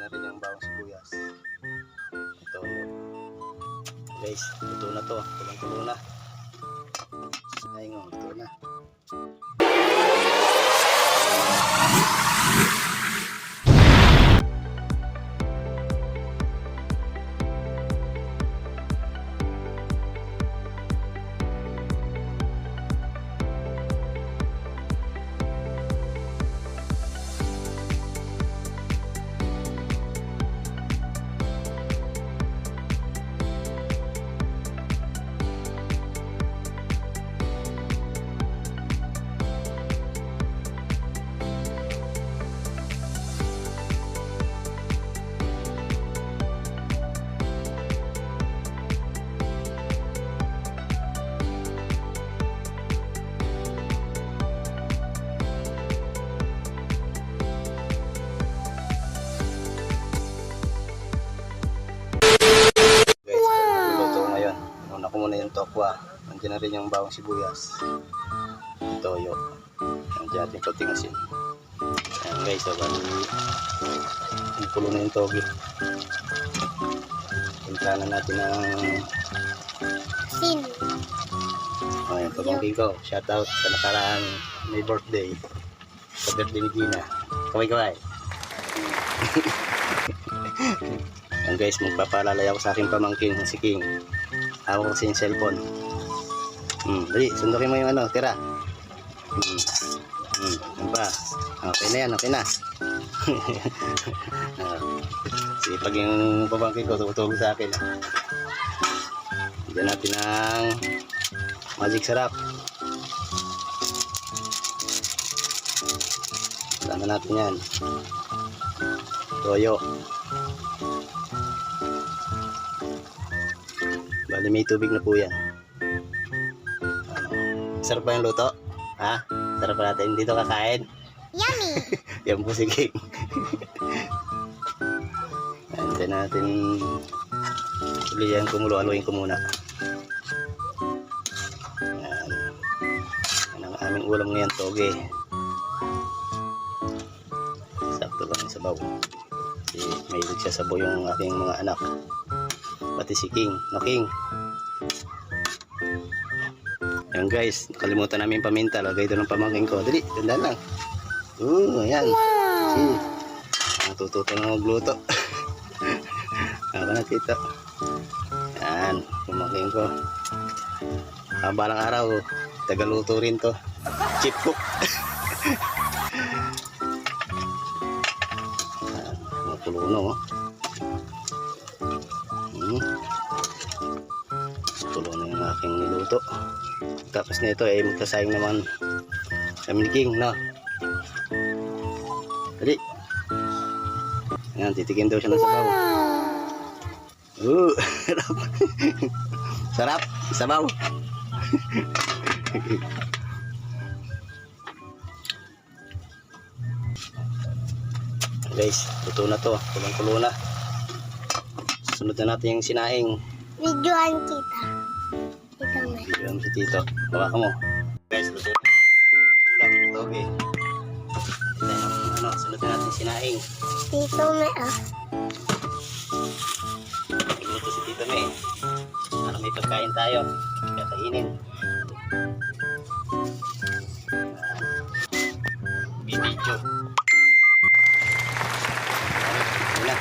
na rin yung bawang sibuyas. Ito guys, luto na to. Tulong-tulo na. Ay nga, luto na. Yung tokwa, nandiyan na rin yung bawang sibuyas, toyo, nandiyan natin konting asin. Ayan guys, so bali pulo na yung togi. Timplahan na natin ng asin. Ayan, pamangkin ko, shout out sa nakaraan may birthday, sa birthday ni Gina. Kaway. Ayan guys, magpapalalay ako sa aking pamangkin si King. Hawak kasi yung cellphone. Dali, sundukin mo yung ano, tira. Yan pa. Okay na yan, okay na. Sige, pag yung pabangkin ko, tutulog sa akin. Diyan natin ang magic sarap. Sama natin yan. Toyo. Bali may tubig na po yan. Sarap ba yung luto? Ha? Sarap ba natin dito kakain? Yummy! Yan po si King. Andiyan natin ulihan kumulo, aluin ko muna. Yan. Yan ang aming ulam ngayon, toge. Sakto lang yung sabaw. Kasi mahilig siya sabaw yung aking mga anak. Pati si King. No, King? Ayan guys, nakalimutan namin yung paminta. Lagay doon ng pamangkin ko. Dali, ganda lang. Ayan. Wow. Natututo na magluto. Ako na tito. Ayan, pamangkin ko. Balang araw, tagaluto rin to. Chip cook. Ayan, mapulo. Tulo na yung aking niluto. Tapos nito ay magkasayang naman kami ni King, no? Dali. Ayan, titikin daw siya ng sabaw. Sarap. Sabaw. Guys, luto na to. Kulong-kulo na. Sunod na natin yung sinaing. Videoan kita. Videoan si Tito. Bawa ka mo. Guys, luto na. Ulam na toge. Sunod na natin sinaing. Tito may Luto si Tito May. Para may pagkain tayo. Kakainin. Bibidyo. Ayan na.